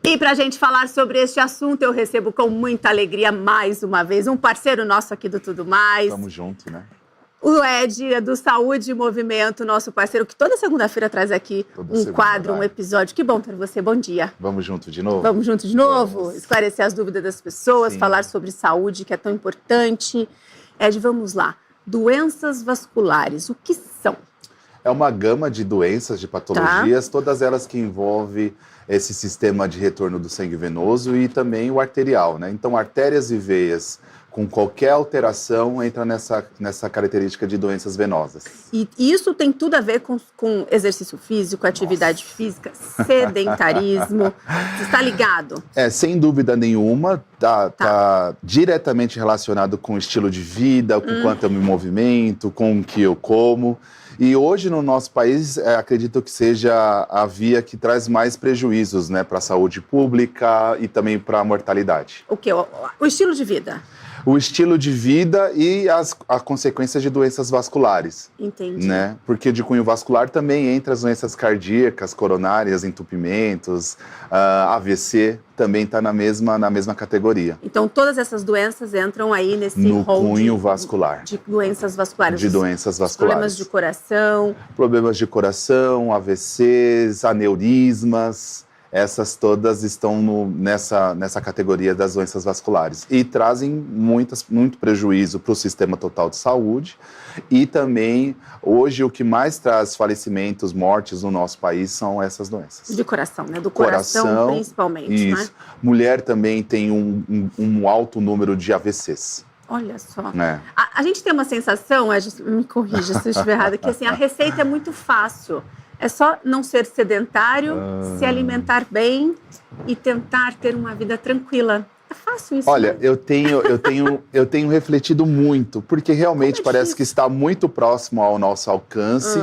E para a gente falar sobre este assunto, eu recebo com muita alegria mais uma vez um parceiro nosso aqui do Tudo Mais. Tamo junto, né? O Ed, do Saúde e Movimento, nosso parceiro, que toda segunda-feira traz aqui quadro, um episódio. Que bom ter você, bom dia. Vamos junto de novo? Vamos junto de novo? Vamos. Esclarecer as dúvidas das pessoas, Sim. falar sobre saúde, que é tão importante. Ed, vamos lá. Doenças vasculares, o que são? É uma gama de doenças, de patologias, todas elas que envolvem esse sistema de retorno do sangue venoso e também o arterial, né? Então, artérias e veias com qualquer alteração entra nessa característica de doenças venosas. E isso tem tudo a ver com exercício físico, atividade física, sedentarismo. Você está ligado? Sem dúvida nenhuma, tá diretamente relacionado com o estilo de vida, com quanto eu me movimento, com o que eu como. E hoje no nosso país, acredito que seja a via que traz mais prejuízos, né, para a saúde pública e também para a mortalidade. O quê? O estilo de vida? O estilo de vida e as consequências de doenças vasculares. Entendi. Né? Porque de cunho vascular também entra as doenças cardíacas, coronárias, entupimentos, AVC também está na mesma categoria. Então todas essas doenças entram aí nesse no rol cunho vascular. De doenças vasculares. De doenças vasculares. Problemas de coração. Problemas de coração, AVCs, aneurismas. Essas todas estão nessa categoria das doenças vasculares e trazem muito prejuízo para o sistema total de saúde e também, hoje, o que mais traz falecimentos, mortes no nosso país são essas doenças. De coração, né? Do coração principalmente, isso. Né? Mulher também tem um alto número de AVCs. Olha só. É. A gente tem uma sensação, me corrija se eu estiver errada, que assim, a receita é muito fácil. É só não ser sedentário, se alimentar bem e tentar ter uma vida tranquila. É fácil isso. Olha, né? eu tenho refletido muito, porque realmente parece que está muito próximo ao nosso alcance,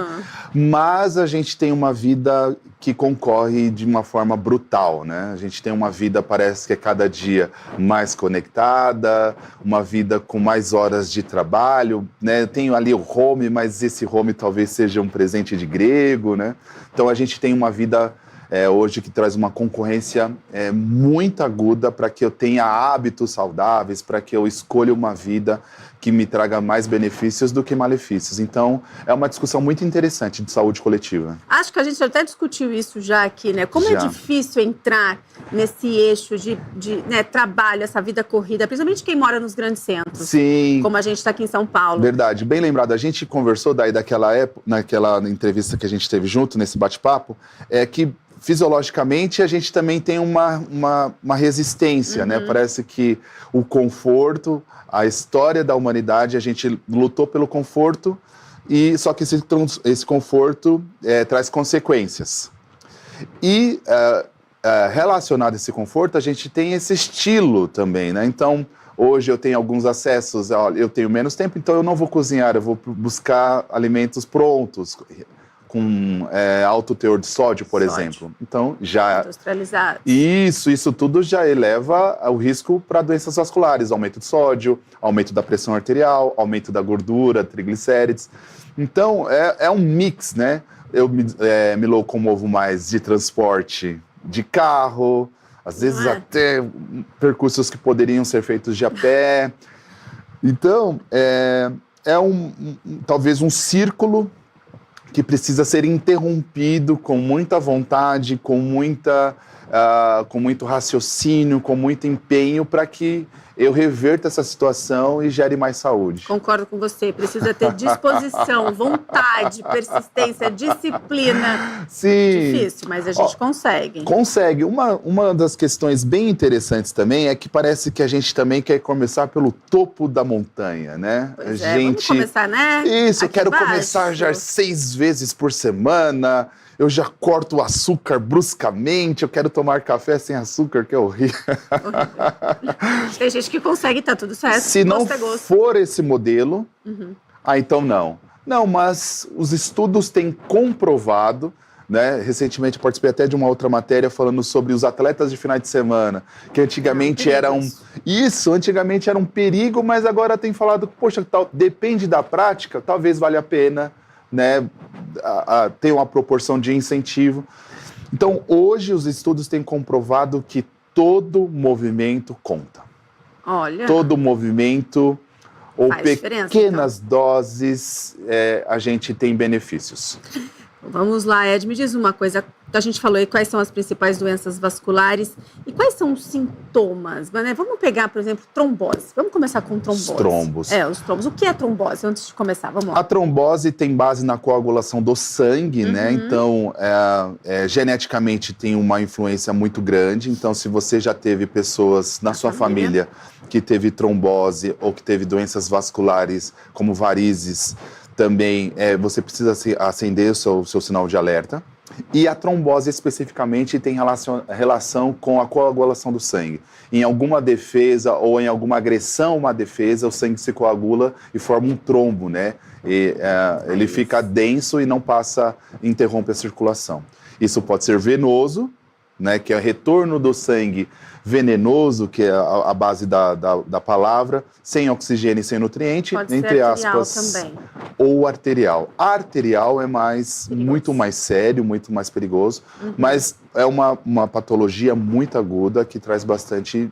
mas a gente tem uma vida que concorre de uma forma brutal, né? A gente tem uma vida, parece que é cada dia mais conectada, uma vida com mais horas de trabalho, né? Eu tenho ali o home, mas esse home talvez seja um presente de grego, né? Então a gente tem uma vida hoje que traz uma concorrência muito aguda para que eu tenha hábitos saudáveis, para que eu escolha uma vida que me traga mais benefícios do que malefícios. Então, é uma discussão muito interessante de saúde coletiva. Acho que a gente até discutiu isso já aqui, né? Como é difícil entrar nesse eixo de trabalho, essa vida corrida, principalmente quem mora nos grandes centros. Sim. Como a gente está aqui em São Paulo. Verdade. Bem lembrado. A gente conversou daquela época, naquela entrevista que a gente teve junto, nesse bate-papo, que fisiologicamente a gente também tem uma resistência, né? Parece que o conforto, a história da humanidade, a gente lutou pelo conforto, só que esse conforto traz consequências. E relacionado a esse conforto, a gente tem esse estilo também, né? Então, hoje eu tenho alguns acessos, eu tenho menos tempo, então eu não vou cozinhar, eu vou buscar alimentos prontos, com alto teor de sódio, por exemplo. Então, já... Industrializado. Isso tudo já eleva o risco para doenças vasculares, aumento de sódio, aumento da pressão arterial, aumento da gordura, triglicérides. Então, é um mix, né? Eu me locomovo mais de transporte de carro, às vezes até percursos que poderiam ser feitos de a pé. Então, talvez um círculo que precisa ser interrompido com muita vontade, com muito raciocínio, com muito empenho, para que eu reverta essa situação e gere mais saúde. Concordo com você. Precisa ter disposição, vontade, persistência, disciplina. Sim. Difícil, mas a gente consegue. Consegue. Uma das questões bem interessantes também é que parece que a gente também quer começar pelo topo da montanha, né? Pois vamos começar, né? Isso, eu quero embaixo. começar já 6 vezes por semana. Eu já corto o açúcar bruscamente, eu quero tomar café sem açúcar, que é horrível. Tem gente que consegue, tá tudo certo. Se não for esse modelo, então não. Não, mas os estudos têm comprovado, né? Recentemente eu participei até de uma outra matéria falando sobre os atletas de finais de semana, que antigamente antigamente era um perigo, mas agora tem falado, poxa, depende da prática, talvez valha a pena, né? Tem uma proporção de incentivo. Então, hoje os estudos têm comprovado que todo movimento conta. Olha. Todo movimento ou pequenas então. doses, a gente tem benefícios. Vamos lá, Ed, me diz uma coisa. A gente falou aí quais são as principais doenças vasculares e quais são os sintomas, né? Vamos pegar, por exemplo, trombose. Vamos começar com trombose. Os trombos. Os trombos. O que é trombose? Antes de começar, vamos lá. A trombose tem base na coagulação do sangue, né? Então, geneticamente tem uma influência muito grande. Então, se você já teve pessoas na sua família que teve trombose ou que teve doenças vasculares, como varizes, também você precisa acender o seu sinal de alerta. E a trombose especificamente tem relação com a coagulação do sangue. Em alguma defesa ou em alguma agressão a uma defesa, o sangue se coagula e forma um trombo, né? E ele fica denso e não interrompe a circulação. Isso pode ser venoso, né? Que é o retorno do sangue venenoso, que é a base da palavra, sem oxigênio e sem nutriente, pode entre ser aspas, também. Ou arterial. A arterial é muito mais sério, muito mais perigoso, mas é uma patologia muito aguda que traz bastante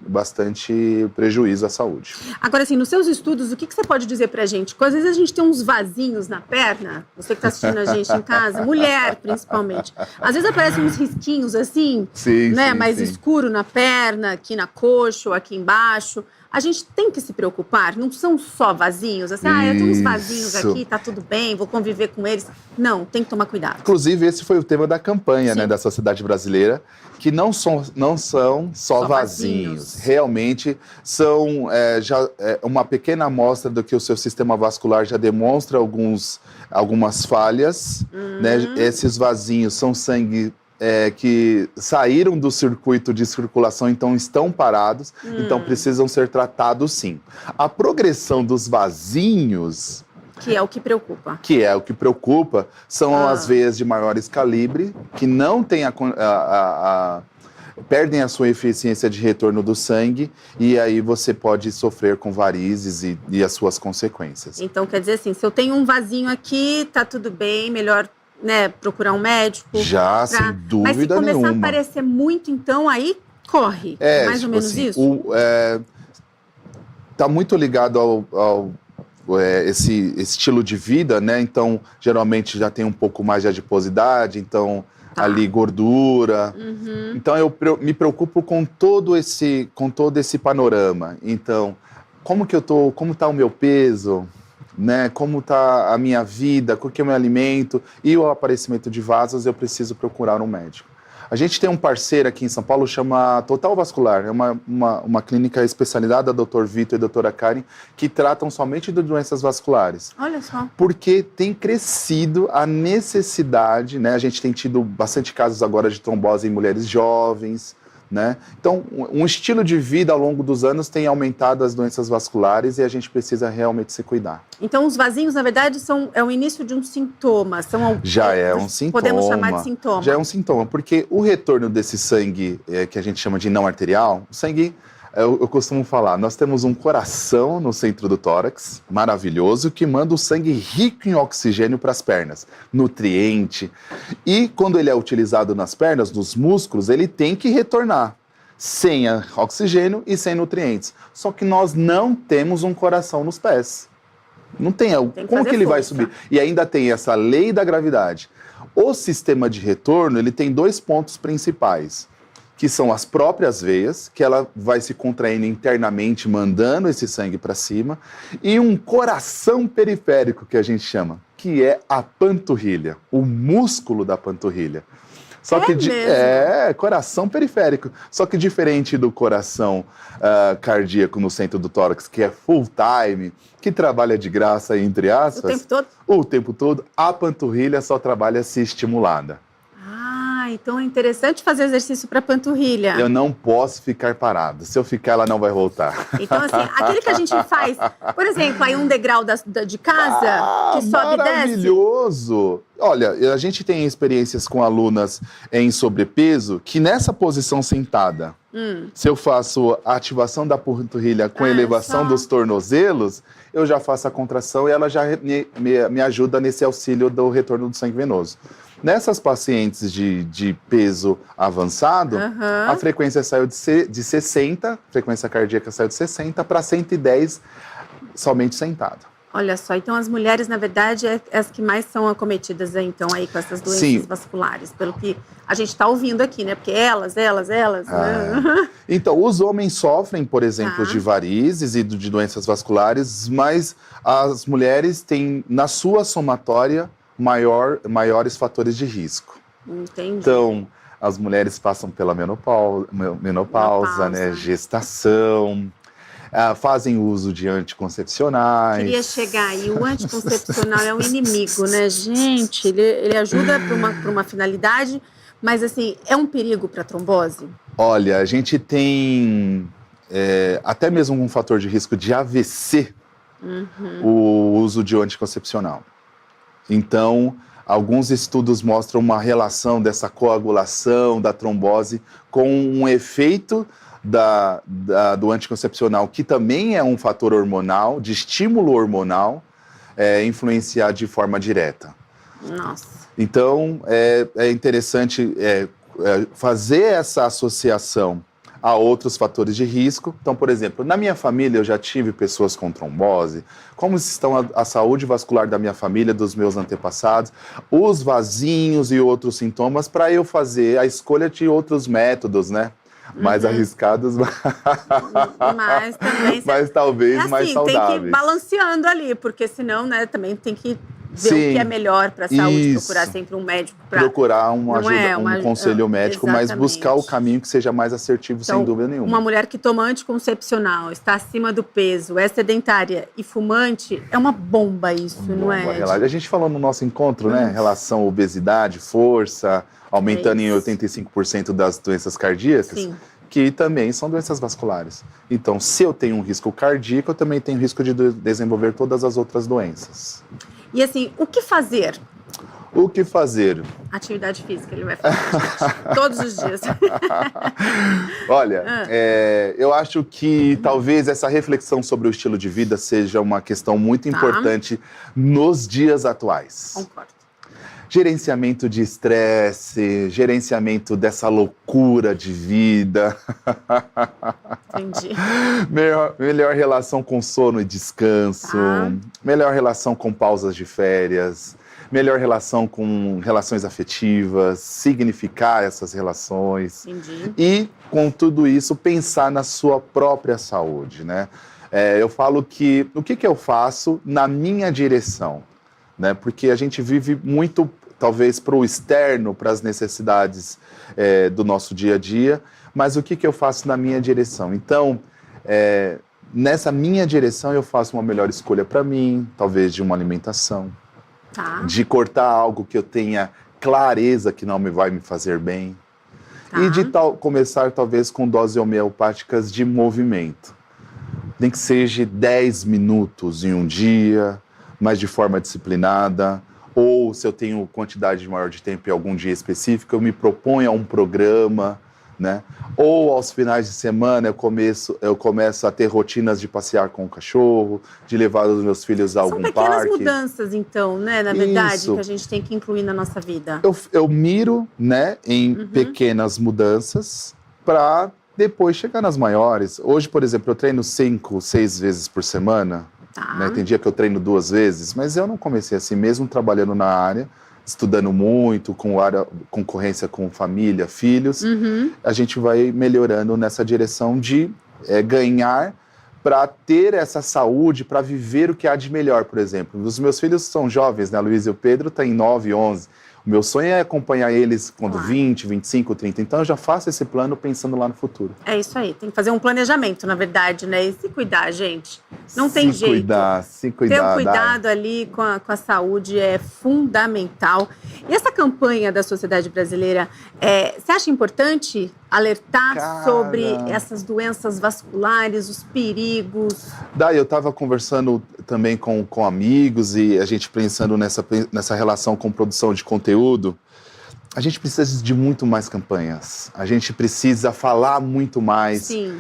prejuízo à saúde. Agora, assim, nos seus estudos, o que você pode dizer pra gente? Porque às vezes a gente tem uns vasinhos na perna, você que tá assistindo a gente em casa, mulher principalmente, às vezes aparecem uns risquinhos assim, né, mais escuro na perna, aqui na coxa ou aqui embaixo. A gente tem que se preocupar, não são só vasinhos, assim, eu tenho uns vasinhos aqui, tá tudo bem, vou conviver com eles. Não, tem que tomar cuidado. Inclusive, esse foi o tema da campanha, né, da Sociedade Brasileira, que não são só vasinhos. Realmente são uma pequena amostra do que o seu sistema vascular já demonstra algumas falhas, né? Esses vasinhos são sangue que saíram do circuito de circulação, então estão parados, então precisam ser tratados sim. A progressão dos vasinhos... Que é o que preocupa. São as veias de maiores calibre, que não têm perdem a sua eficiência de retorno do sangue, e aí você pode sofrer com varizes e as suas consequências. Então, quer dizer assim, se eu tenho um vasinho aqui, tá tudo bem, melhor... né, procurar um médico. Sem dúvida nenhuma. Mas se começar a aparecer muito, então, aí corre. Mais ou menos assim, isso? Tá muito ligado ao esse estilo de vida, né? Então, geralmente já tem um pouco mais de adiposidade, então ali gordura. Então, eu me preocupo com todo esse panorama. Então, como tá o meu peso? Né, como está a minha vida, com o que eu me alimento e o aparecimento de vasos, eu preciso procurar um médico. A gente tem um parceiro aqui em São Paulo, chama Total Vascular, é uma clínica especializada, Dr. Vitor e doutora Karen, que tratam somente de doenças vasculares. Olha só. Porque tem crescido a necessidade, né, a gente tem tido bastante casos agora de trombose em mulheres jovens, né? Então, um estilo de vida ao longo dos anos tem aumentado as doenças vasculares e a gente precisa realmente se cuidar. Então, os vasinhos, na verdade, é o início de um sintoma. Já é um sintoma. Podemos chamar de sintoma. Já é um sintoma, porque o retorno desse sangue, que a gente chama de não arterial, o sangue... Eu costumo falar, nós temos um coração no centro do tórax, maravilhoso, que manda o sangue rico em oxigênio para as pernas, nutriente. E quando ele é utilizado nas pernas, nos músculos, ele tem que retornar sem oxigênio e sem nutrientes. Só que nós não temos um coração nos pés. Não tem. Como que ele vai subir? E ainda tem essa lei da gravidade. O sistema de retorno, ele tem 2 pontos principais, que são as próprias veias, que ela vai se contraindo internamente, mandando esse sangue para cima, e um coração periférico, que a gente chama, que é a panturrilha, o músculo da panturrilha. Só que coração periférico. Só que diferente do coração cardíaco no centro do tórax, que é full time, que trabalha de graça, entre aspas. O tempo todo? O tempo todo. A panturrilha só trabalha se estimulada. Então é interessante fazer exercício para panturrilha. Eu não posso ficar parado. Se eu ficar, ela não vai voltar. Então, assim, aquele que a gente faz, por exemplo, aí um degrau de casa, que sobe e desce. Maravilhoso! Olha, a gente tem experiências com alunas em sobrepeso que nessa posição sentada, se eu faço a ativação da panturrilha com elevação dos tornozelos, eu já faço a contração e ela já me ajuda nesse auxílio do retorno do sangue venoso. Nessas pacientes de peso avançado, a frequência saiu de 60, frequência cardíaca saiu de 60 para 110 somente sentado. Olha só, então as mulheres, na verdade, é as que mais são acometidas, então, aí com essas doenças Sim. vasculares, pelo que a gente está ouvindo aqui, né? Porque elas. Né? Então, os homens sofrem, por exemplo, de varizes e de doenças vasculares, mas as mulheres têm, na sua somatória, maiores fatores de risco. Entendi. Então, as mulheres passam pela menopausa, né? Gestação, fazem uso de anticoncepcionais. Queria chegar aí, o anticoncepcional é um inimigo, né, gente? Ele ajuda para uma finalidade, mas assim, é um perigo para a trombose? Olha, a gente tem até mesmo um fator de risco de AVC, o uso de anticoncepcional. Então, alguns estudos mostram uma relação dessa coagulação, da trombose, com um efeito do anticoncepcional, que também é um fator hormonal, de estímulo hormonal, influenciar de forma direta. Nossa. Então, é interessante fazer essa associação a outros fatores de risco. Então, por exemplo, na minha família eu já tive pessoas com trombose. Como estão a saúde vascular da minha família, dos meus antepassados, os vasinhos e outros sintomas, para eu fazer a escolha de outros métodos, né? Mais arriscados, mas também mas talvez assim, mais saudáveis. Tem que ir balanceando ali, porque senão, né, também tem que ver o que é melhor para a saúde, procurar sempre um médico para procurar um conselho médico, exatamente. Mas buscar o caminho que seja mais assertivo, então, sem dúvida nenhuma. Uma mulher que toma anticoncepcional, está acima do peso, é sedentária e fumante, é uma bomba isso, não é? A gente falou no nosso encontro, né, relação obesidade, força, aumentando em 85% das doenças cardíacas. Sim. Que também são doenças vasculares. Então, se eu tenho um risco cardíaco, eu também tenho risco de desenvolver todas as outras doenças. E assim, o que fazer? O que fazer? Atividade física, ele vai falar, gente, todos os dias. Olha, eu acho que talvez essa reflexão sobre o estilo de vida seja uma questão muito importante nos dias atuais. Concordo. Gerenciamento de estresse, gerenciamento dessa loucura de vida. Entendi. Melhor relação com sono e descanso, melhor relação com pausas de férias, melhor relação com relações afetivas, significar essas relações. Entendi. E, com tudo isso, pensar na sua própria saúde, né? Eu falo que, o que eu faço na minha direção? Né? Porque a gente vive muito, talvez, para o externo, para as necessidades do nosso dia a dia, mas o que eu faço na minha direção? Então, nessa minha direção, eu faço uma melhor escolha para mim, talvez de uma alimentação, de cortar algo que eu tenha clareza que não vai me fazer bem, e de começar, talvez, com doses homeopáticas de movimento. Nem que seja 10 minutos em um dia, mas de forma disciplinada, ou se eu tenho quantidade maior de tempo em algum dia específico, eu me proponho a um programa, né? Ou aos finais de semana eu começo a ter rotinas de passear com o cachorro, de levar os meus filhos a algum parque. São pequenas mudanças, então, né? Na verdade, que a gente tem que incluir na nossa vida. Eu miro, né, em pequenas mudanças para depois chegar nas maiores. Hoje, por exemplo, eu treino 5, 6 vezes por semana. Né? Tem dia que eu treino 2 vezes, mas eu não comecei assim, mesmo trabalhando na área, estudando muito, com concorrência com família, filhos, a gente vai melhorando nessa direção de ganhar para ter essa saúde, para viver o que há de melhor, por exemplo. Os meus filhos são jovens, né? A Luísa e o Pedro têm 9 e 11. O meu sonho é acompanhar eles quando 20, 25, 30. Então, eu já faço esse plano pensando lá no futuro. É isso aí. Tem que fazer um planejamento, na verdade, né? E se cuidar, gente. Não tem jeito. Se cuidar. Ter um cuidado ali com a saúde é fundamental. E essa campanha da Sociedade Brasileira, você acha importante alertar sobre essas doenças vasculares, os perigos? Eu estava conversando também com amigos e a gente pensando nessa relação com produção de conteúdo. A gente precisa de muito mais campanhas. A gente precisa falar muito mais. Sim.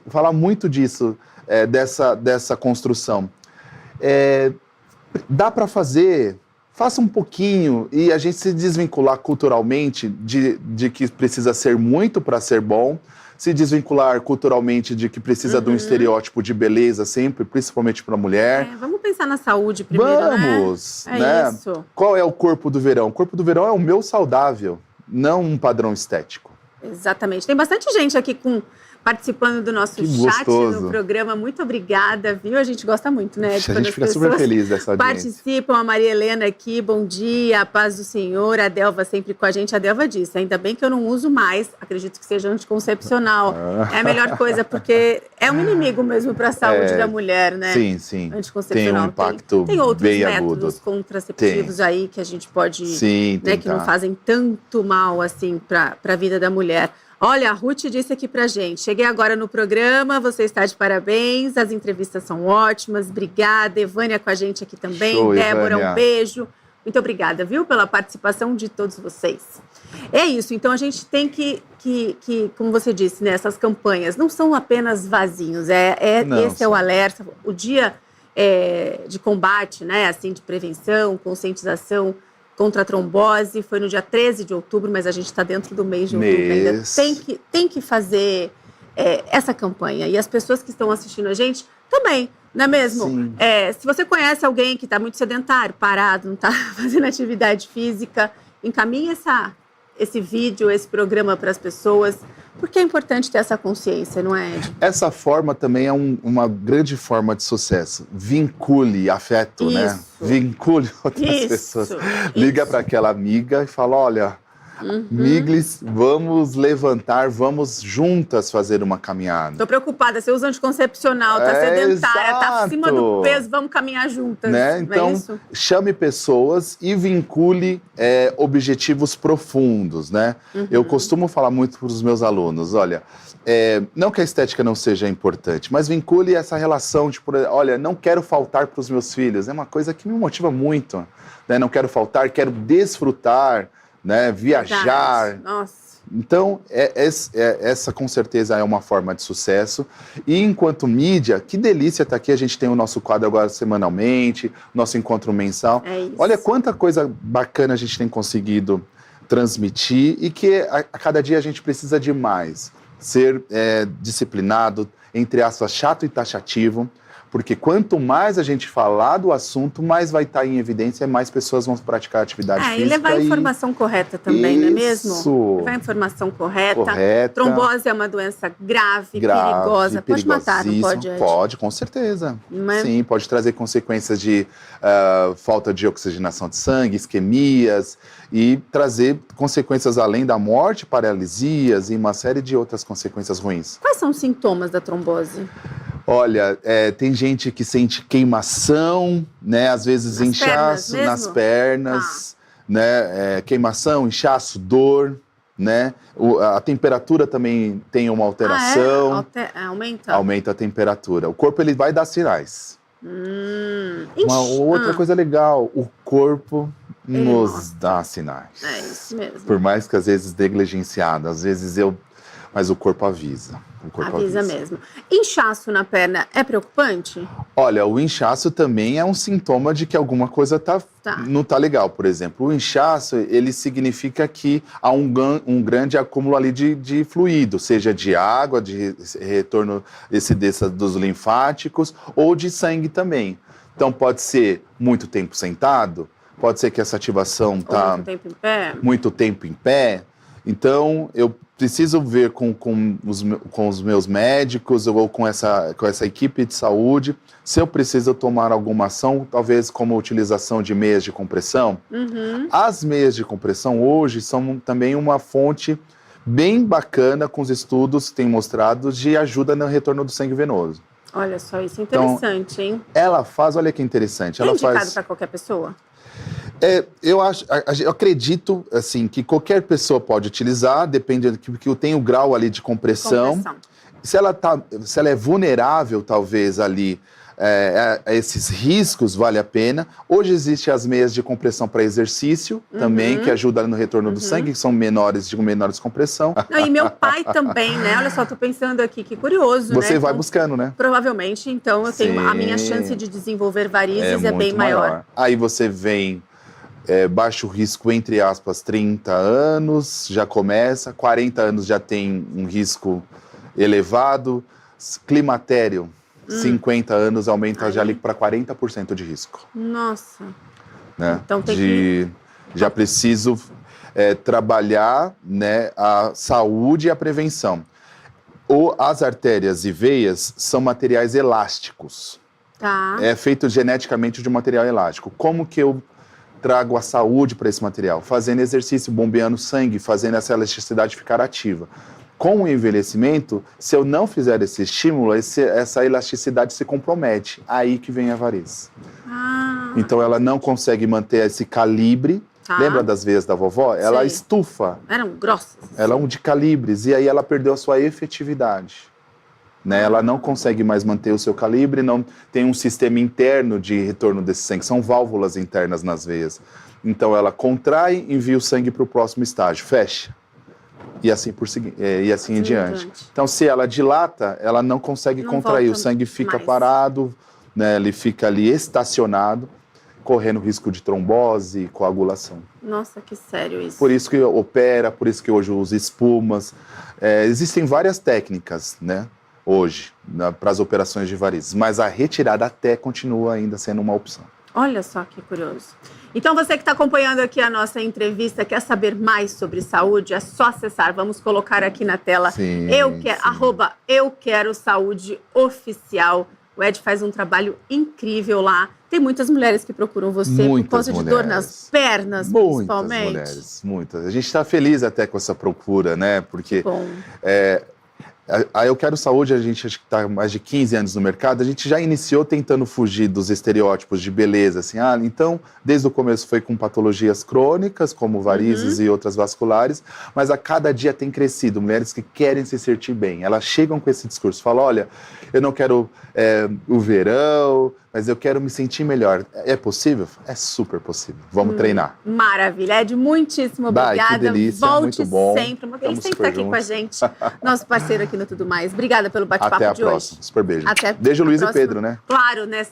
Falar muito disso, dessa construção. Dá para fazer faça um pouquinho e a gente se desvincular culturalmente de que precisa ser muito para ser bom, se desvincular culturalmente de que precisa de um estereótipo de beleza sempre, principalmente para a mulher. Vamos pensar na saúde primeiro, Vamos, né? né? Isso. Qual é o corpo do verão? O corpo do verão é o meu saudável, não um padrão estético. Exatamente. Tem bastante gente aqui participando do nosso chat no programa. Muito obrigada, viu? A gente gosta muito, né? A gente fica super feliz dessa audiência. Participam, a Maria Helena aqui, bom dia, a paz do Senhor, a Delva sempre com a gente. A Delva disse, ainda bem que eu não uso mais, acredito que seja anticoncepcional. É a melhor coisa, porque é um inimigo mesmo para a saúde da mulher, né? Sim, sim. Anticoncepcional. Tem um impacto tem outros bem métodos agudo. contraceptivos aí que a gente pode, né, que não fazem tanto mal assim para a vida da mulher. Olha, a Ruth disse aqui pra gente, cheguei agora no programa, você está de parabéns, as entrevistas são ótimas, obrigada, Evânia com a gente aqui também, show, Débora, Evânia. um beijo, muito obrigada, viu, pela participação de todos vocês. É isso, então a gente tem que como você disse, né, essas campanhas não são apenas vasinhos, esse é o alerta, o dia de combate, né, assim, de prevenção, conscientização, contra a trombose, foi no dia 13 de outubro, mas a gente está dentro do mês de outubro ainda. Tem que fazer essa campanha. E as pessoas que estão assistindo a gente também, não é mesmo? Se você conhece alguém que está muito sedentário, parado, não está fazendo atividade física, encaminhe esse vídeo, esse programa para as pessoas, porque é importante ter essa consciência, não é, Ed? Essa forma também é uma grande forma de sucesso. Vincule afeto, né? Vincule outras pessoas. Liga para aquela amiga e fala, olha, Miglis, vamos levantar, vamos juntas fazer uma caminhada. Tô preocupada, você usa anticoncepcional, tá sedentária, tá acima do peso, vamos caminhar juntas. Né? Então, chame pessoas e vincule objetivos profundos, né? Eu costumo falar muito para os meus alunos, olha, não que a estética não seja importante, mas vincule essa relação, tipo, olha, não quero faltar para os meus filhos, é uma coisa que me motiva muito, né? Não quero faltar, quero desfrutar, né, viajar. Nossa. Então, essa com certeza é uma forma de sucesso. E enquanto mídia, que delícia estar aqui. A gente tem o nosso quadro agora semanalmente, nosso encontro mensal. Olha quanta coisa bacana a gente tem conseguido transmitir e que a cada dia a gente precisa de mais. Ser disciplinado, entre aspas, chato e taxativo. Porque quanto mais a gente falar do assunto, mais vai estar em evidência e mais pessoas vão praticar atividade física. E levar a informação correta também, não é mesmo? Levar a informação correta. Trombose é uma doença grave, perigosa. Pode matar, não pode, Ed? Pode, com certeza. Sim, pode trazer consequências de falta de oxigenação de sangue, isquemias e trazer consequências além da morte, paralisias e uma série de outras consequências ruins. Quais são os sintomas da trombose? Olha, tem gente que sente queimação, né? Às vezes inchaço nas pernas, né? Queimação, inchaço, dor, né? A temperatura também tem uma alteração. Aumenta? Aumenta a temperatura. O corpo ele vai dar sinais. Uma outra coisa legal, o corpo nos dá sinais. É isso mesmo. Por mais que às vezes negligenciado, às vezes mas o corpo avisa. Avisa mesmo. Inchaço na perna é preocupante? Olha, o inchaço também é um sintoma de que alguma coisa não está legal. Por exemplo, o inchaço, ele significa que há um grande acúmulo ali de fluido, seja de água, de retorno dos linfáticos ou de sangue também. Então, pode ser muito tempo sentado, pode ser que essa ativação está muito tempo em pé. Então, eu preciso ver com os meus médicos ou com essa equipe de saúde se eu preciso tomar alguma ação, talvez como a utilização de meias de compressão. As meias de compressão hoje são também uma fonte bem bacana com os estudos que têm mostrado de ajuda no retorno do sangue venoso. Olha só, isso é interessante, então, hein? Ela faz, olha que interessante. É indicado para qualquer pessoa? Eu acredito assim, que qualquer pessoa pode utilizar, depende que tem o grau ali de compressão. Se ela é vulnerável, talvez, ali, a esses riscos, vale a pena. Hoje existem as meias de compressão para exercício também, que ajudam no retorno do sangue, que são menores compressão. E meu pai também, né? Olha só, tô pensando aqui, que curioso, Você vai buscando, né? Provavelmente, então, eu tenho a minha chance de desenvolver varizes é bem maior. Aí você vem baixo risco, entre aspas, 30 anos, já começa, 40 anos já tem um risco elevado, climatério, 50 anos aumenta já ali para 40% de risco. Nossa. Né? Então tem que... Já preciso trabalhar, né, a saúde e a prevenção. As artérias e veias são materiais elásticos. Tá. É feito geneticamente de um material elástico. Como que eu trago a saúde para esse material? Fazendo exercício, bombeando sangue, fazendo essa elasticidade ficar ativa. Com o envelhecimento, se eu não fizer esse estímulo, essa elasticidade se compromete. Aí que vem a variz. Então ela não consegue manter esse calibre. Tá. Lembra das veias da vovó? Ela Sei. estufa. Eram grossas. Ela é de calibres. E aí ela perdeu a sua efetividade. Né? Ela não consegue mais manter o seu calibre, não tem um sistema interno de retorno desse sangue. São válvulas internas nas veias. Então ela contrai, envia o sangue para o próximo estágio, fecha. E assim, em diante. Então, se ela dilata, ela não consegue contrair. O sangue fica parado, né? Ele fica ali estacionado, correndo risco de trombose e coagulação. Nossa, que sério isso. Por isso que opera, por isso que hoje usa espumas. Existem várias técnicas, né, hoje, para as operações de varizes, mas a retirada até continua ainda sendo uma opção. Olha só que curioso. Então, você que está acompanhando aqui a nossa entrevista, quer saber mais sobre saúde, é só acessar. Vamos colocar aqui na tela, @euquero_saúde_oficial. O Ed faz um trabalho incrível lá. Tem muitas mulheres que procuram você por causa de dor nas pernas, principalmente. Muitas mulheres, muitas. A gente está feliz até com essa procura, né? Porque a Eu Quero Saúde, a gente acho que está há mais de 15 anos no mercado, a gente já iniciou tentando fugir dos estereótipos de beleza, assim, então, desde o começo foi com patologias crônicas, como varizes e outras vasculares, mas a cada dia tem crescido, mulheres que querem se sentir bem, elas chegam com esse discurso, falam, olha, eu não quero o verão, mas eu quero me sentir melhor. É possível? É super possível. Vamos treinar. Maravilha. Ed, muitíssimo obrigada. Que delícia, volte muito bom. sempre. Ele sempre está aqui com a gente, nosso parceiro aqui no Tudo Mais. Obrigada pelo bate-papo de hoje. Até a próxima. Super beijo. Até beijo, Luiz próxima. E Pedro, né? Claro, né?